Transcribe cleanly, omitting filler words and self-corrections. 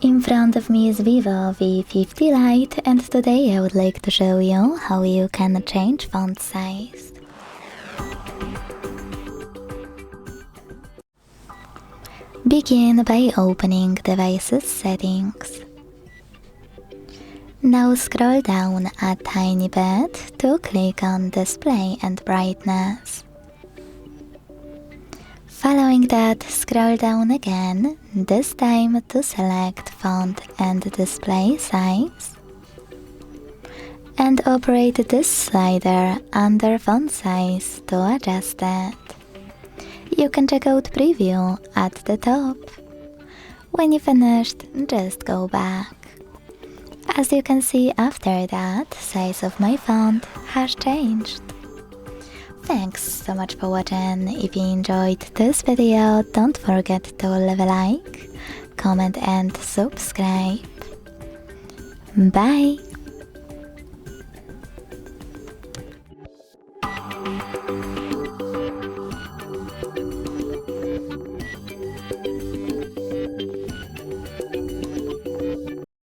In front of me is VIVO V50 Lite, and today I would like to show you how you can change font size. Begin by opening Devices Settings. Now scroll down a tiny bit to click on Display and Brightness. Following that, scroll down again, this time to select Font and Display Size, and operate this slider under Font Size to adjust it. You can check out Preview at the top. When you finished, just go back. As you can see, after that, size of my font has changed. Thanks so much for watching. If you enjoyed this video, don't forget to leave a like, comment and subscribe. Bye!